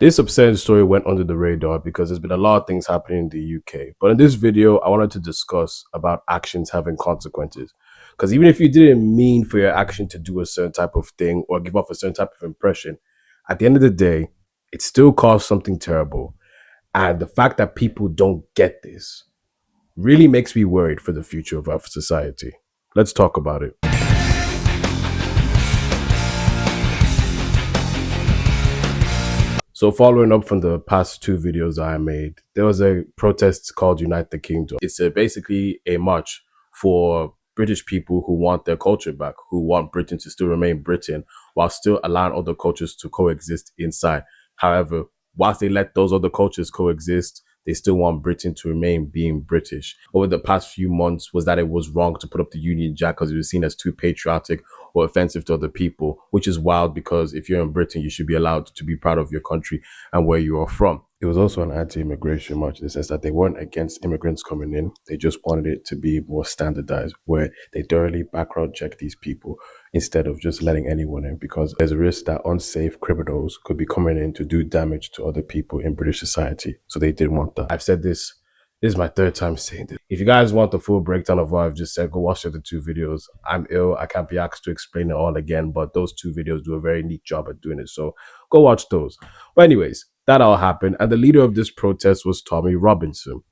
This absurd story went under the radar because there's been a lot of things happening in the UK. But in this video, I wanted to discuss about actions having consequences. Because even if you didn't mean for your action to do a certain type of thing or give off a certain type of impression, at the end of the day, it still caused something terrible. And the fact that people don't get this really makes me worried for the future of our society. Let's talk about it. So following up from the past two videos I made, there was a protest called Unite the Kingdom. It's basically a march for British people who want their culture back, who want Britain to still remain Britain while still allowing other cultures to coexist inside. However, whilst they let those other cultures coexist, they still want Britain to remain being British. Over the past few months was that it was wrong to put up the Union Jack because it was seen as too patriotic or offensive to other people, which is wild because if you're in Britain, you should be allowed to be proud of your country and where you are from. It was also an anti-immigration march in the sense that they weren't against immigrants coming in. They just wanted it to be more standardized, where they thoroughly background check these people instead of just letting anyone in, because there's a risk that unsafe criminals could be coming in to do damage to other people in British society. So they didn't want that. I've said this. This is my third time saying this. If you guys want the full breakdown of what I've just said, go watch the other two videos. I'm ill. I can't be asked to explain it all again, but those two videos do a very neat job at doing it. So go watch those. But anyways, that all happened. And the leader of this protest was Tommy Robinson.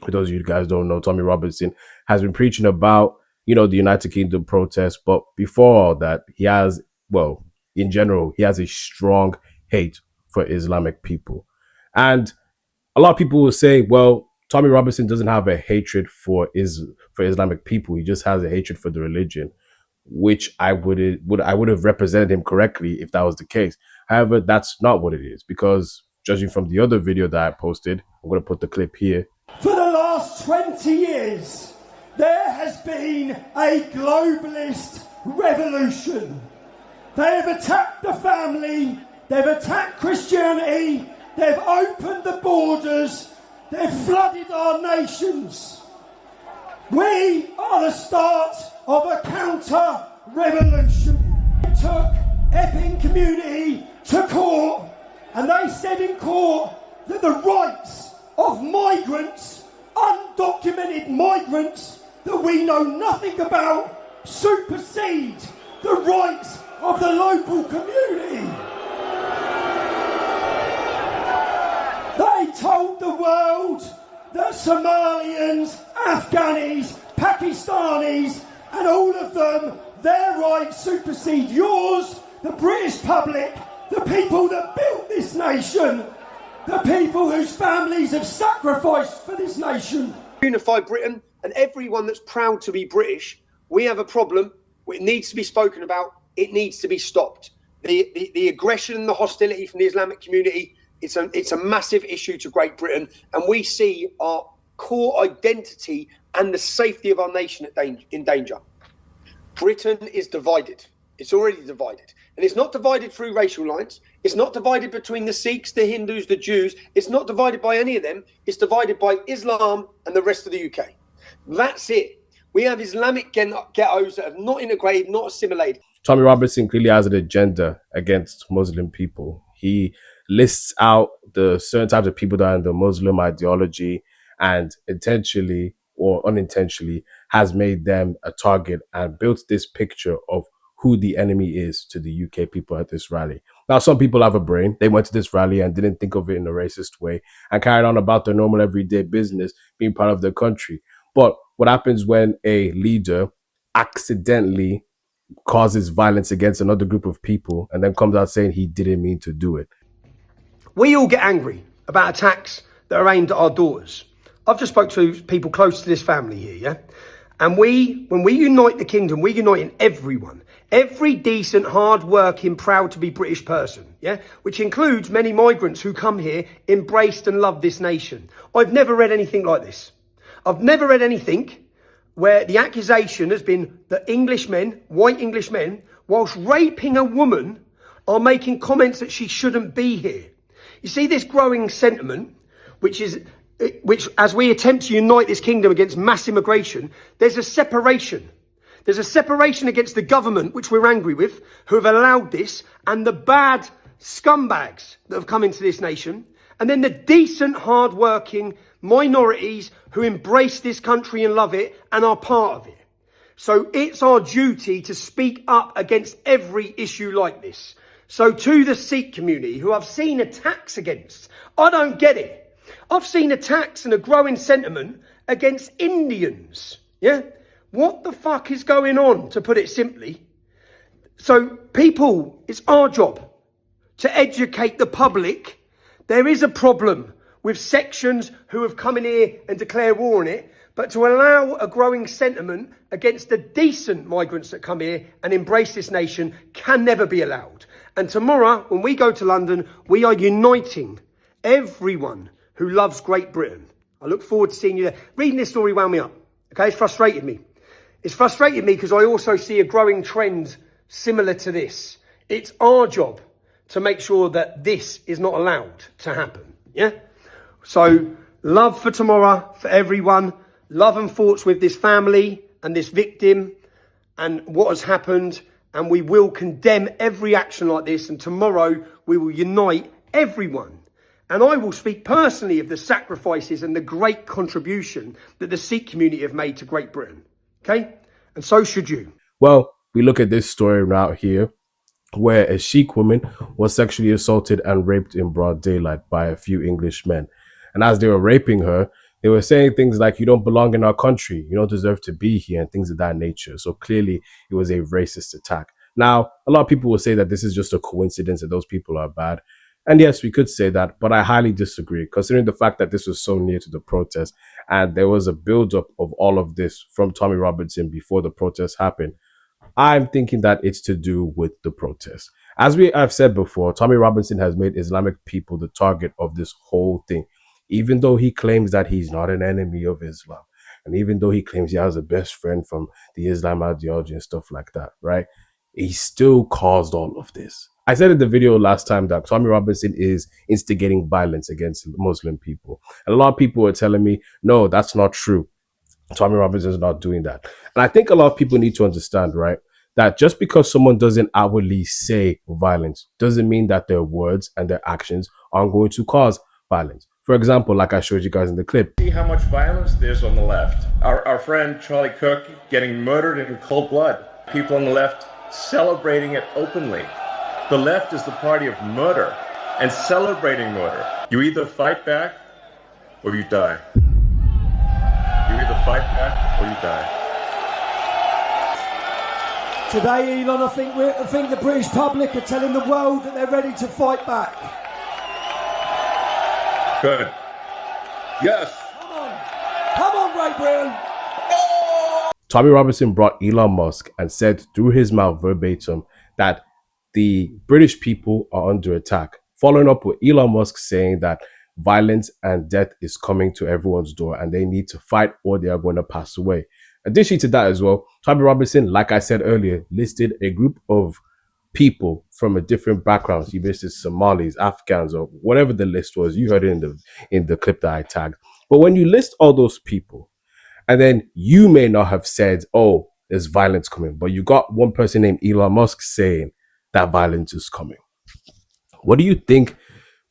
For those of you guys don't know, Tommy Robinson has been preaching about, the United Kingdom protest. But before all that, he has, in general, he has a strong hate for Islamic people. And a lot of people will say, well, Tommy Robinson doesn't have a hatred for Islamic people. He just has a hatred for the religion, which I would have represented him correctly if that was the case. However, that's not what it is, because judging from the other video that I posted, I'm going to put the clip here. For the last 20 years, there has been a globalist revolution. They have attacked the family, they've attacked Christianity, they've opened the borders, they've flooded our nations. We are the start of a counter-revolution. They took Epping community to court, and they said in court that the rights of migrants, undocumented migrants that we know nothing about, supersede the rights of the local community. They told the world that Somalians, Afghanis, Pakistanis, and all of them, their rights supersede yours, the British public, the people that built this nation, the people whose families have sacrificed for this nation. Unify Britain, and everyone that's proud to be British, we have a problem. It needs to be spoken about. It needs to be stopped. The aggression and the hostility from the Islamic community, it's a massive issue to Great Britain, and we see our core identity and the safety of our nation in danger. Britain is divided. It's already divided. And it's not divided through racial lines. It's not divided between the Sikhs, the Hindus, the Jews. It's not divided by any of them. It's divided by Islam and the rest of the UK. That's it. We have Islamic ghettos that have not integrated, not assimilated. Tommy Robinson clearly has an agenda against Muslim people. He lists out the certain types of people that are in the Muslim ideology and intentionally or unintentionally has made them a target and built this picture of who the enemy is to the UK people at this rally. Now, some people have a brain. They went to this rally and didn't think of it in a racist way and carried on about their normal everyday business, being part of their country. But what happens when a leader accidentally causes violence against another group of people and then comes out saying he didn't mean to do it? We all get angry about attacks that are aimed at our daughters. I've just spoke to people close to this family here, yeah? And when we unite the kingdom, we unite in everyone. Every decent, hard-working, proud to be British person, yeah? Which includes many migrants who come here, embraced and love this nation. I've never read anything like this. I've never read anything where the accusation has been that Englishmen, white Englishmen, whilst raping a woman, are making comments that she shouldn't be here. You see this growing sentiment, which as we attempt to unite this kingdom against mass immigration, there's a separation. There's a separation against the government, which we're angry with, who have allowed this, and the bad scumbags that have come into this nation, and then the decent, hard-working minorities who embrace this country and love it and are part of it. So it's our duty to speak up against every issue like this. So to the Sikh community, who I've seen attacks against, I don't get it. I've seen attacks and a growing sentiment against Indians. Yeah? What the fuck is going on, to put it simply? So people, it's our job to educate the public. There is a problem with sections who have come in here and declare war on it, but to allow a growing sentiment against the decent migrants that come here and embrace this nation can never be allowed. And tomorrow, when we go to London, we are uniting everyone who loves Great Britain. I look forward to seeing you there. Reading this story wound me up. Okay, it's frustrated me. It's frustrated me because I also see a growing trend similar to this. It's our job to make sure that this is not allowed to happen. Yeah? So, love for tomorrow, for everyone. Love and thoughts with this family and this victim and what has happened. And we will condemn every action like this. And tomorrow we will unite everyone. And I will speak personally of the sacrifices and the great contribution that the Sikh community have made to Great Britain. Okay? And so should you. Well, we look at this story right here, where a Sikh woman was sexually assaulted and raped in broad daylight by a few English men. And as they were raping her, they were saying things like, you don't belong in our country, you don't deserve to be here, and things of that nature. So clearly it was a racist attack. Now, a lot of people will say that this is just a coincidence and those people are bad. And yes, we could say that, but I highly disagree, considering the fact that this was so near to the protest and there was a build-up of all of this from Tommy Robinson before the protest happened. I'm thinking that it's to do with the protest. As I've said before, Tommy Robinson has made Islamic people the target of this whole thing, even though he claims that he's not an enemy of Islam. And even though he claims he has a best friend from the Islam ideology and stuff like that, right? He still caused all of this. I said in the video last time that Tommy Robinson is instigating violence against Muslim people. And a lot of people are telling me, no, that's not true. Tommy Robinson is not doing that. And I think a lot of people need to understand, right, that just because someone doesn't outwardly say violence doesn't mean that their words and their actions aren't going to cause violence. For example, like I showed you guys in the clip. See how much violence there's on the left. Our friend Charlie Kirk getting murdered in cold blood. People on the left celebrating it openly. The left is the party of murder and celebrating murder. You either fight back or you die. You either fight back or you die. Today, Elon, I think the British public are telling the world that they're ready to fight back. Good. Yes. Come on, Great Britain. Tommy Robinson brought Elon Musk and said through his mouth verbatim that the British people are under attack, following up with Elon Musk saying that violence and death is coming to everyone's door and they need to fight or they are going to pass away. Additionally to that as well, Tommy Robinson, like I said earlier, listed a group of people from a different backgrounds. He listed Somalis, Afghans, or whatever the list was. You heard it in the clip that I tagged. But when you list all those people, and then you may not have said, oh, there's violence coming, but you got one person named Elon Musk saying that violence is coming. What do you think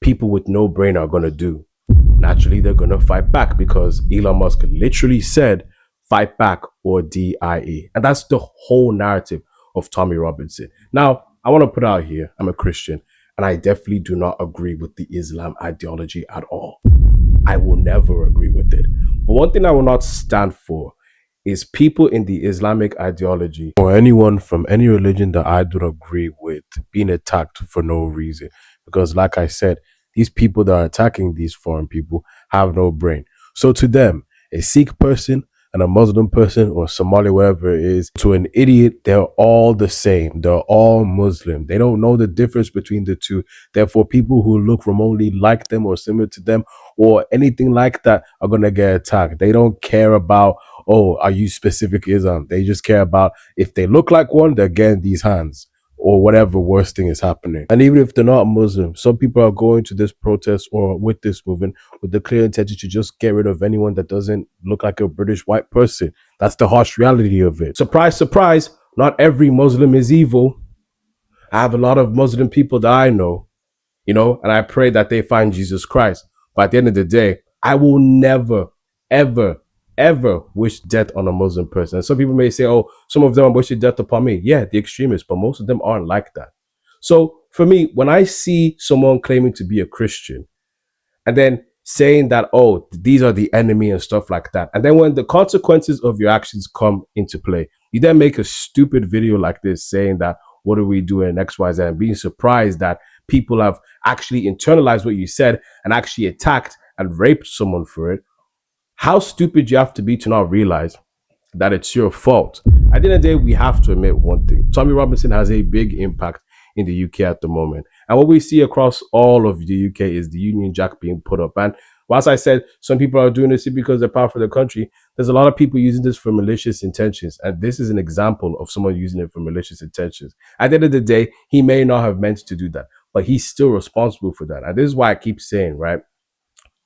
people with no brain are going to do? Naturally, they're going to fight back because Elon Musk literally said, fight back or DIE. And that's the whole narrative of Tommy Robinson. Now, I want to put out here, I'm a Christian, and I definitely do not agree with the Islam ideology at all. I will never agree with it. But one thing I will not stand for is people in the Islamic ideology or anyone from any religion that I don't agree with being attacked for no reason. Because like I said, these people that are attacking these foreign people have no brain. So to them, a Sikh person and a Muslim person or Somali, wherever it is, to an idiot, they're all the same. They're all Muslim. They don't know the difference between the two. Therefore, people who look remotely like them or similar to them or anything like that are going to get attacked. They don't care about, oh, are you specific Islam? They just care about if they look like one, they're getting these hands or whatever worst thing is happening. And even if they're not Muslim, some people are going to this protest or with this movement with the clear intention to just get rid of anyone that doesn't look like a British white person. That's the harsh reality of it. Surprise, surprise, not every Muslim is evil. I have a lot of Muslim people that I know and I pray that they find Jesus Christ. But at the end of the day, I will never, ever, ever wish death on a Muslim person. And some people may say, oh, some of them are wishing death upon me. Yeah, the extremists, but most of them aren't like that. So for me, when I see someone claiming to be a Christian and then saying that, oh, these are the enemy and stuff like that, and then when the consequences of your actions come into play, you then make a stupid video like this saying that, what are we doing XYZ, and being surprised that people have actually internalized what you said and actually attacked and raped someone for it. How stupid you have to be to not realize that it's your fault. At the end of the day, we have to admit one thing. Tommy Robinson has a big impact in the UK at the moment. And what we see across all of the UK is the Union Jack being put up. And whilst I said some people are doing this because they're powerful for the country, there's a lot of people using this for malicious intentions. And this is an example of someone using it for malicious intentions. At the end of the day, he may not have meant to do that, but he's still responsible for that. And this is why I keep saying, right?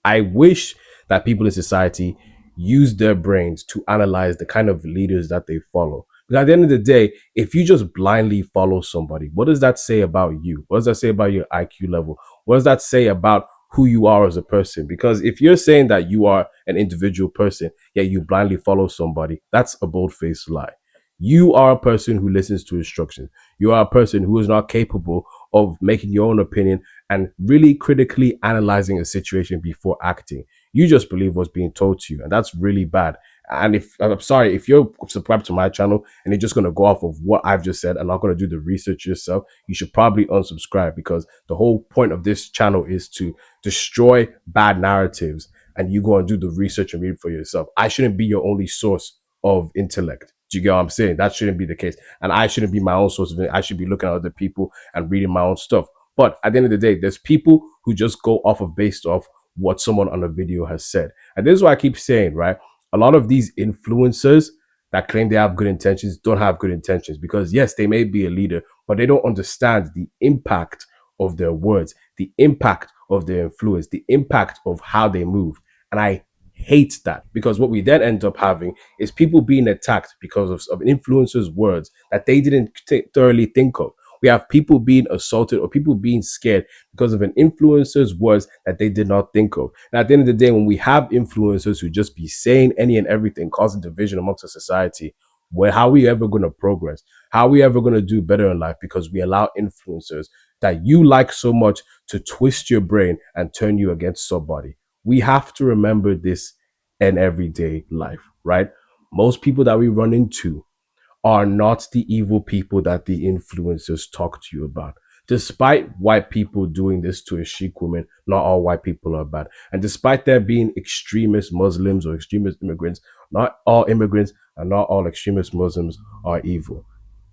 I wish that people in society use their brains to analyze the kind of leaders that they follow. Because at the end of the day, if you just blindly follow somebody, what does that say about you? What does that say about your IQ level? What does that say about who you are as a person? Because if you're saying that you are an individual person, yet you blindly follow somebody, that's a bold-faced lie. You are a person who listens to instructions. You are a person who is not capable of making your own opinion and really critically analyzing a situation before acting. You just believe what's being told to you, and that's really bad. And if I'm sorry, if you're subscribed to my channel and you're just going to go off of what I've just said and not going to do the research yourself, you should probably unsubscribe, because the whole point of this channel is to destroy bad narratives, and you go and do the research and read for yourself. I shouldn't be your only source of intellect. Do you get what I'm saying? That shouldn't be the case. And I shouldn't be my own source of it. I should be looking at other people and reading my own stuff. But at the end of the day, there's people who just go off of based off what someone on a video has said. And this is why I keep saying, right? A lot of these influencers that claim they have good intentions don't have good intentions, because yes, they may be a leader, but they don't understand the impact of their words, the impact of their influence, the impact of how they move. And I hate that, because what we then end up having is people being attacked because of influencers' words that they didn't thoroughly think of. We have people being assaulted or people being scared because of an influencer's words that they did not think of. And at the end of the day, when we have influencers who just be saying any and everything, causing division amongst the society, how are we ever going to progress? How are we ever going to do better in life? Because we allow influencers that you like so much to twist your brain and turn you against somebody. We have to remember this in everyday life, right? Most people that we run into are not the evil people that the influencers talk to you about. Despite white people doing this to a Sikh woman, not all white people are bad. And despite there being extremist Muslims or extremist immigrants, not all immigrants and not all extremist Muslims are evil.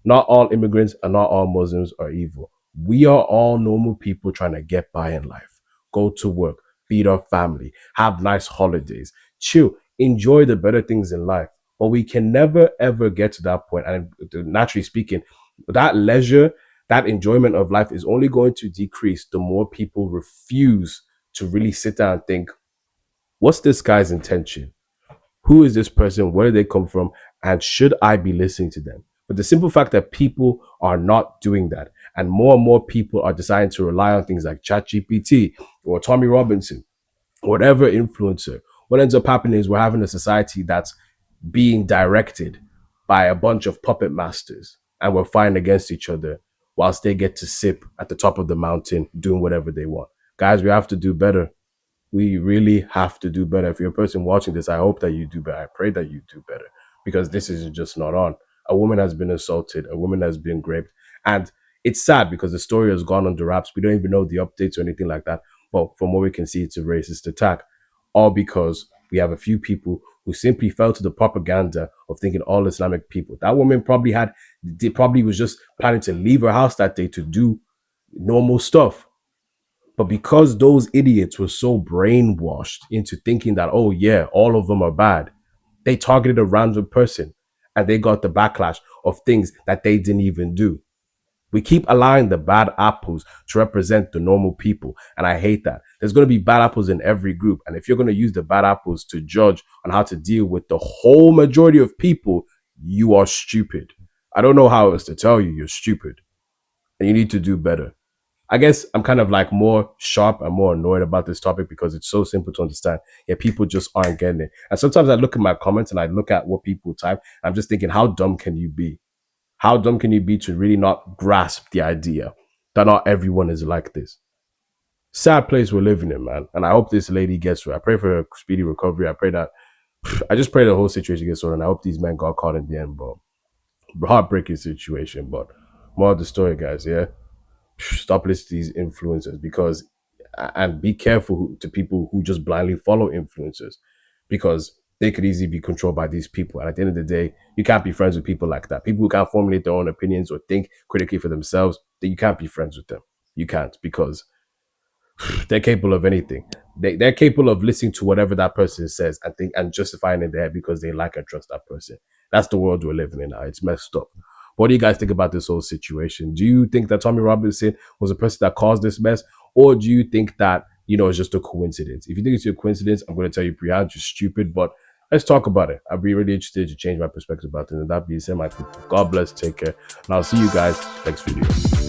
Not all immigrants and not all Muslims are evil. We are all normal people trying to get by in life. Go to work, feed our family, have nice holidays, chill, enjoy the better things in life. But we can never ever get to that point. And naturally speaking, that leisure, that enjoyment of life is only going to decrease the more people refuse to really sit down and think, what's this guy's intention? Who is this person? Where do they come from? And should I be listening to them? But the simple fact that people are not doing that, and more people are deciding to rely on things like ChatGPT or Tommy Robinson, whatever influencer, what ends up happening is we're having a society that's being directed by a bunch of puppet masters, and we're fighting against each other whilst they get to sip at the top of the mountain doing whatever they want. Guys, we have to do better. We really have to do better. If you're a person watching this, I hope that you do better. I pray that you do better, because this is just not on. A woman has been assaulted, a woman has been raped, and it's sad because the story has gone under wraps. We don't even know the updates or anything like that. But from what we can see, it's a racist attack, all because we have a few people who simply fell to the propaganda of thinking all Islamic people. That woman probably was just planning to leave her house that day to do normal stuff. But because those idiots were so brainwashed into thinking that, oh yeah, all of them are bad, they targeted a random person and they got the backlash of things that they didn't even do. We keep allowing the bad apples to represent the normal people. And I hate that. There's going to be bad apples in every group. And if you're going to use the bad apples to judge on how to deal with the whole majority of people, you are stupid. I don't know how else to tell you, you're stupid. And you need to do better. I guess I'm kind of like more sharp and more annoyed about this topic because it's so simple to understand. Yeah, people just aren't getting it. And sometimes I look at my comments and I look at what people type. I'm just thinking, how dumb can you be? How dumb can you be to really not grasp the idea that not everyone is like this? Sad place we're living in, man. And I hope this lady gets through. I pray for a speedy recovery. I pray that I just pray the whole situation gets sorted. And I hope these men got caught in the end, but heartbreaking situation. But more of the story, guys. Yeah, stop listening to these influencers because, and be careful to people who just blindly follow influencers because they could easily be controlled by these people. And at the end of the day, you can't be friends with people like that. People who can't formulate their own opinions or think critically for themselves, then you can't be friends with them. You can't because they're capable of anything. They're capable of listening to whatever that person says and think and justifying it there because they like and trust that person. That's the world we're living in now. It's messed up. What do you guys think about this whole situation? Do you think that Tommy Robinson was a person that caused this mess, or do you think that it's just a coincidence? If you think it's a coincidence, I'm going to tell you, Priyanka, you're stupid. But let's talk about it. I'd be really interested to change my perspective about it. And that being said, my people, God bless, take care, and I'll see you guys next video.